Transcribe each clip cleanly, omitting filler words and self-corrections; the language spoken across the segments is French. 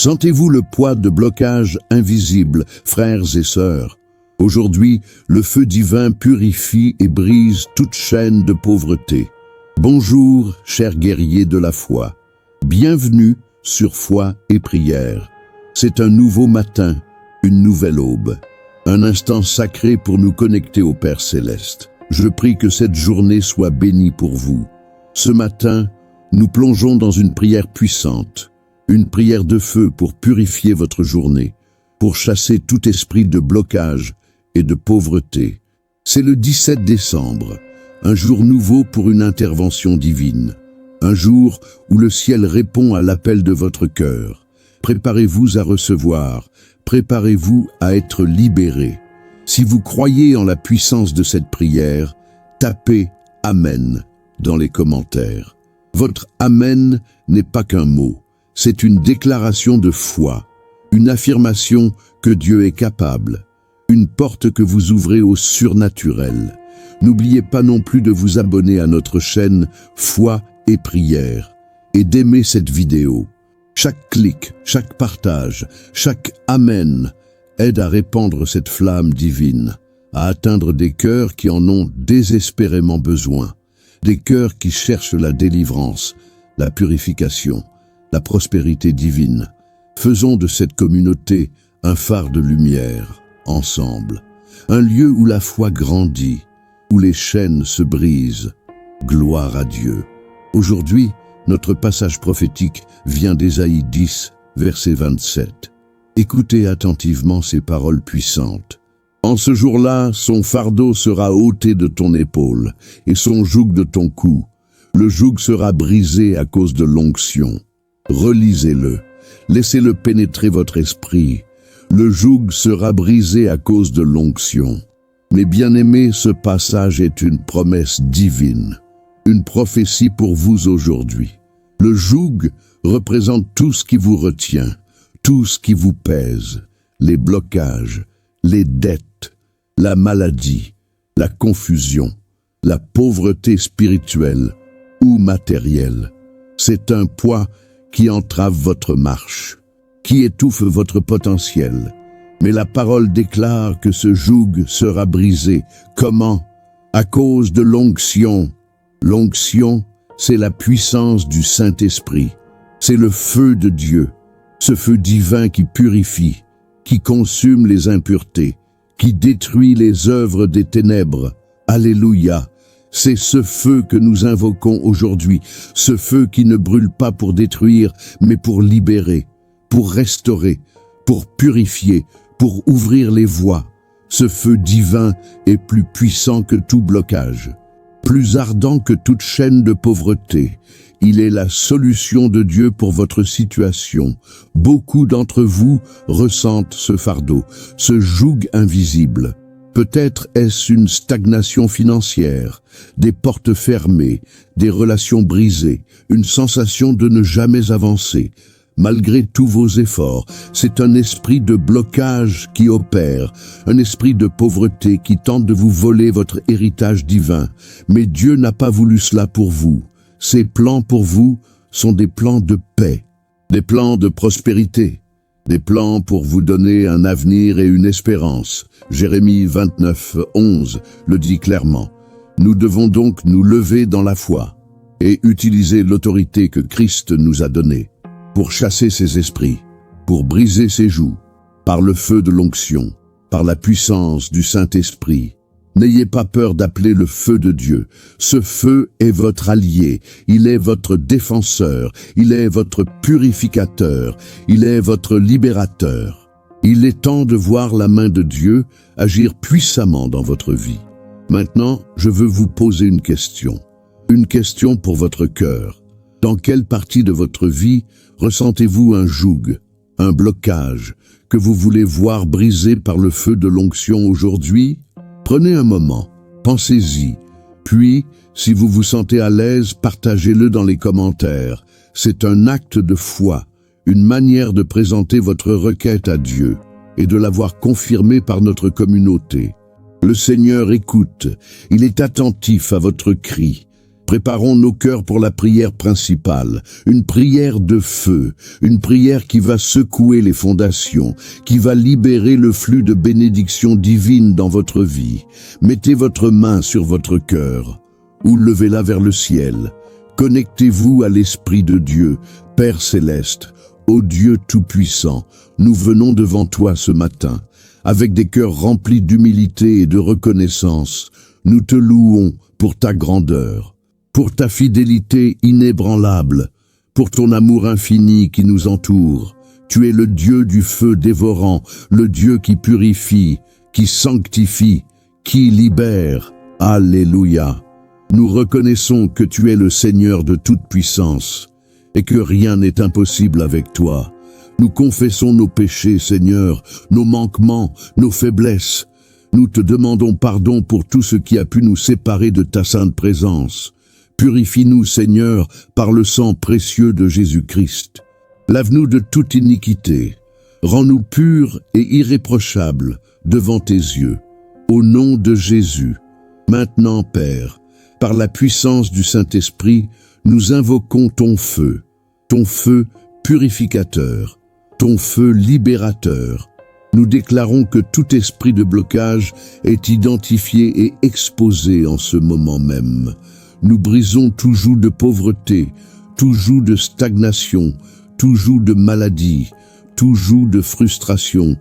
Sentez-vous le poids de blocages invisibles, frères et sœurs? Aujourd'hui, le feu divin purifie et brise toute chaîne de pauvreté. Bonjour, chers guerriers de la foi. Bienvenue sur Foi et Prière. C'est un nouveau matin, une nouvelle aube. Un instant sacré pour nous connecter au Père Céleste. Je prie que cette journée soit bénie pour vous. Ce matin, nous plongeons dans une prière puissante. Une prière de feu pour purifier votre journée, pour chasser tout esprit de blocage et de pauvreté. C'est le 17 décembre, un jour nouveau pour une intervention divine. Un jour où le ciel répond à l'appel de votre cœur. Préparez-vous à recevoir, préparez-vous à être libérés. Si vous croyez en la puissance de cette prière, tapez « Amen » dans les commentaires. Votre « Amen » n'est pas qu'un mot. C'est une déclaration de foi, une affirmation que Dieu est capable, une porte que vous ouvrez au surnaturel. N'oubliez pas non plus de vous abonner à notre chaîne Foi et Prière et d'aimer cette vidéo. Chaque clic, chaque partage, chaque Amen aide à répandre cette flamme divine, à atteindre des cœurs qui en ont désespérément besoin, des cœurs qui cherchent la délivrance, la purification, la prospérité divine. Faisons de cette communauté un phare de lumière, ensemble. Un lieu où la foi grandit, où les chaînes se brisent. Gloire à Dieu. Aujourd'hui, notre passage prophétique vient d'Ésaïe 10, verset 27. Écoutez attentivement ces paroles puissantes. En ce jour-là, son fardeau sera ôté de ton épaule, et son joug de ton cou. Le joug sera brisé à cause de l'onction. Relisez-le, laissez-le pénétrer votre esprit. Le joug sera brisé à cause de l'onction. Mes bien-aimés, ce passage est une promesse divine, une prophétie pour vous aujourd'hui. Le joug représente tout ce qui vous retient, tout ce qui vous pèse, les blocages, les dettes, la maladie, la confusion, la pauvreté spirituelle ou matérielle. C'est un poids qui entrave votre marche, qui étouffe votre potentiel. Mais la parole déclare que ce joug sera brisé. Comment? À cause de l'onction. L'onction, c'est la puissance du Saint-Esprit. C'est le feu de Dieu, ce feu divin qui purifie, qui consume les impuretés, qui détruit les œuvres des ténèbres. Alléluia! C'est ce feu que nous invoquons aujourd'hui, ce feu qui ne brûle pas pour détruire, mais pour libérer, pour restaurer, pour purifier, pour ouvrir les voies. Ce feu divin est plus puissant que tout blocage, plus ardent que toute chaîne de pauvreté. Il est la solution de Dieu pour votre situation. Beaucoup d'entre vous ressentent ce fardeau, ce joug invisible. Peut-être est-ce une stagnation financière, des portes fermées, des relations brisées, une sensation de ne jamais avancer. Malgré tous vos efforts, c'est un esprit de blocage qui opère, un esprit de pauvreté qui tente de vous voler votre héritage divin. Mais Dieu n'a pas voulu cela pour vous. Ses plans pour vous sont des plans de paix, des plans de prospérité, des plans pour vous donner un avenir et une espérance. Jérémie 29, 11 le dit clairement. Nous devons donc nous lever dans la foi et utiliser l'autorité que Christ nous a donnée pour chasser ces esprits, pour briser ces jougs, par le feu de l'onction, par la puissance du Saint-Esprit. N'ayez pas peur d'appeler le feu de Dieu. Ce feu est votre allié, il est votre défenseur, il est votre purificateur, il est votre libérateur. Il est temps de voir la main de Dieu agir puissamment dans votre vie. Maintenant, je veux vous poser une question pour votre cœur. Dans quelle partie de votre vie ressentez-vous un joug, un blocage, que vous voulez voir brisé par le feu de l'onction aujourd'hui? Prenez un moment, pensez-y, puis, si vous vous sentez à l'aise, partagez-le dans les commentaires. C'est un acte de foi, une manière de présenter votre requête à Dieu et de l'avoir confirmée par notre communauté. Le Seigneur écoute, il est attentif à votre cri. Préparons nos cœurs pour la prière principale, une prière de feu, une prière qui va secouer les fondations, qui va libérer le flux de bénédictions divines dans votre vie. Mettez votre main sur votre cœur ou levez-la vers le ciel. Connectez-vous à l'Esprit de Dieu, Père céleste, ô Dieu tout-puissant. Nous venons devant toi ce matin, avec des cœurs remplis d'humilité et de reconnaissance. Nous te louons pour ta grandeur, pour ta fidélité inébranlable, pour ton amour infini qui nous entoure. Tu es le Dieu du feu dévorant, le Dieu qui purifie, qui sanctifie, qui libère. Alléluia. Nous reconnaissons que tu es le Seigneur de toute puissance et que rien n'est impossible avec toi. Nous confessons nos péchés, Seigneur, nos manquements, nos faiblesses. Nous te demandons pardon pour tout ce qui a pu nous séparer de ta sainte présence. Purifie-nous, Seigneur, par le sang précieux de Jésus-Christ. Lave-nous de toute iniquité. Rends-nous purs et irréprochables devant tes yeux. Au nom de Jésus. Maintenant, Père, par la puissance du Saint-Esprit, nous invoquons ton feu purificateur, ton feu libérateur. Nous déclarons que tout esprit de blocage est identifié et exposé en ce moment même. Nous brisons tout joug de pauvreté, tout joug de stagnation, tout joug de maladie, tout joug de frustration,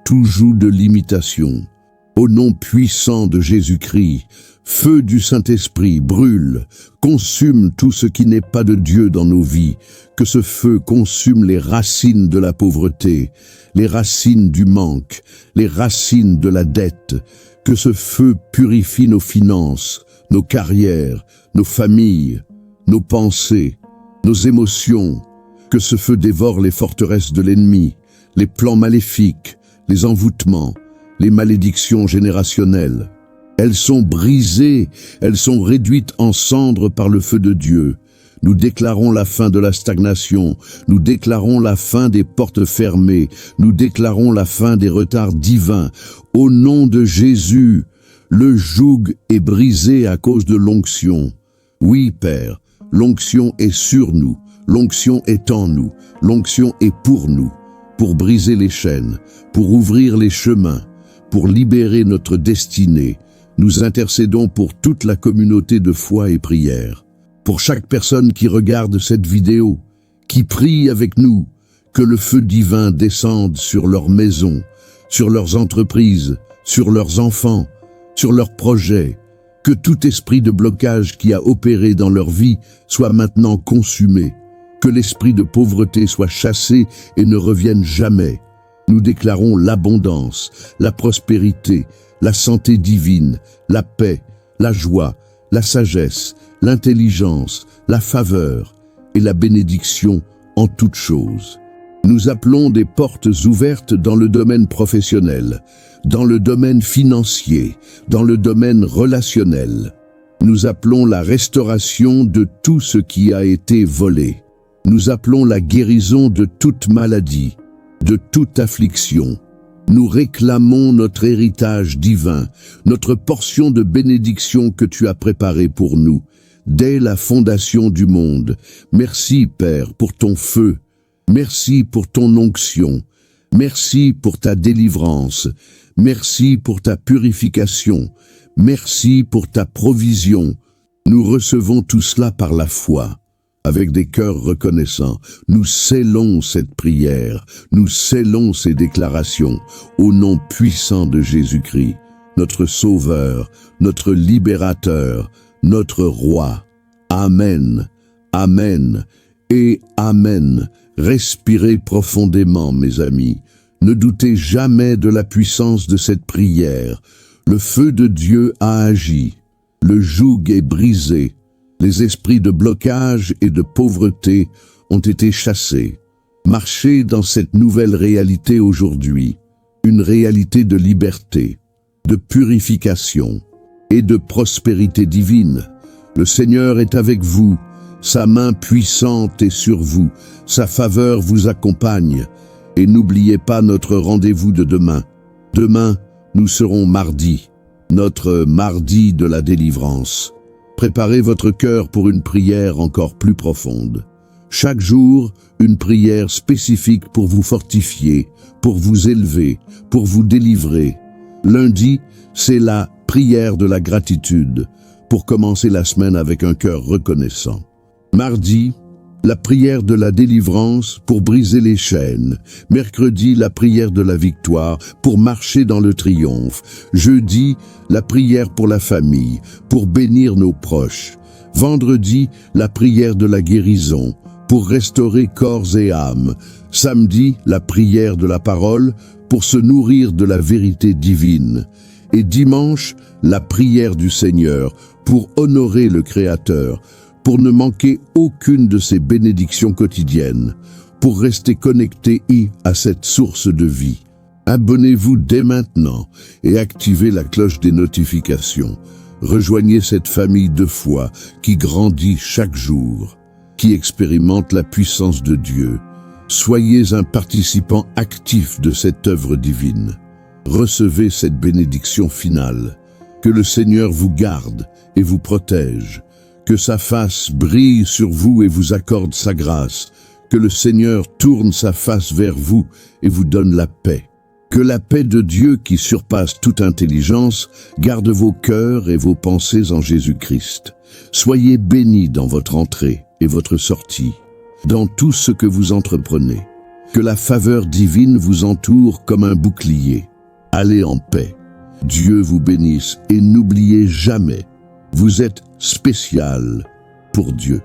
tout joug de limitation. Au nom puissant de Jésus-Christ, feu du Saint-Esprit, brûle, consume tout ce qui n'est pas de Dieu dans nos vies, que ce feu consume les racines de la pauvreté, les racines du manque, les racines de la dette, que ce feu purifie nos finances, nos carrières, nos familles, nos pensées, nos émotions, que ce feu dévore les forteresses de l'ennemi, les plans maléfiques, les envoûtements, les malédictions générationnelles. Elles sont brisées, elles sont réduites en cendres par le feu de Dieu. Nous déclarons la fin de la stagnation, nous déclarons la fin des portes fermées, nous déclarons la fin des retards divins. Au nom de Jésus, le joug est brisé à cause de l'onction. Oui, Père, l'onction est sur nous, l'onction est en nous, l'onction est pour nous, pour briser les chaînes, pour ouvrir les chemins, pour libérer notre destinée. Nous intercédons pour toute la communauté de foi et prière, pour chaque personne qui regarde cette vidéo, qui prie avec nous, que le feu divin descende sur leurs maisons, sur leurs entreprises, sur leurs enfants, sur leurs projets, que tout esprit de blocage qui a opéré dans leur vie soit maintenant consumé, que l'esprit de pauvreté soit chassé et ne revienne jamais. Nous déclarons l'abondance, la prospérité, la santé divine, la paix, la joie, la sagesse, l'intelligence, la faveur et la bénédiction en toutes choses. Nous appelons des portes ouvertes dans le domaine professionnel, dans le domaine financier, dans le domaine relationnel. Nous appelons la restauration de tout ce qui a été volé. Nous appelons la guérison de toute maladie, de toute affliction. Nous réclamons notre héritage divin, notre portion de bénédiction que tu as préparée pour nous, dès la fondation du monde. Merci, Père, pour ton feu. Merci pour ton onction. Merci pour ta délivrance. Merci pour ta purification. Merci pour ta provision. Nous recevons tout cela par la foi. Avec des cœurs reconnaissants, nous scellons cette prière, nous scellons ces déclarations au nom puissant de Jésus-Christ, notre Sauveur, notre Libérateur, notre Roi. Amen, Amen et Amen. Respirez profondément, mes amis. Ne doutez jamais de la puissance de cette prière. Le feu de Dieu a agi. Le joug est brisé. Les esprits de blocage et de pauvreté ont été chassés. Marchez dans cette nouvelle réalité aujourd'hui, une réalité de liberté, de purification et de prospérité divine. Le Seigneur est avec vous, sa main puissante est sur vous, sa faveur vous accompagne. Et n'oubliez pas notre rendez-vous de demain. Demain, nous serons mardi, notre mardi de la délivrance. Préparez votre cœur pour une prière encore plus profonde. Chaque jour, une prière spécifique pour vous fortifier, pour vous élever, pour vous délivrer. Lundi, c'est la prière de la gratitude, pour commencer la semaine avec un cœur reconnaissant. Mardi, la prière de la délivrance pour briser les chaînes. Mercredi, la prière de la victoire pour marcher dans le triomphe. Jeudi, la prière pour la famille, pour bénir nos proches. Vendredi, la prière de la guérison, pour restaurer corps et âme. Samedi, la prière de la parole, pour se nourrir de la vérité divine. Et dimanche, la prière du Seigneur, pour honorer le Créateur, pour ne manquer aucune de ses bénédictions quotidiennes, pour rester connecté à cette source de vie. Abonnez-vous dès maintenant et activez la cloche des notifications. Rejoignez cette famille de foi qui grandit chaque jour, qui expérimente la puissance de Dieu. Soyez un participant actif de cette œuvre divine. Recevez cette bénédiction finale. Que le Seigneur vous garde et vous protège. Que sa face brille sur vous et vous accorde sa grâce. Que le Seigneur tourne sa face vers vous et vous donne la paix. Que la paix de Dieu qui surpasse toute intelligence garde vos cœurs et vos pensées en Jésus-Christ. Soyez bénis dans votre entrée et votre sortie, dans tout ce que vous entreprenez. Que la faveur divine vous entoure comme un bouclier. Allez en paix. Dieu vous bénisse et n'oubliez jamais, vous êtes spécial pour Dieu.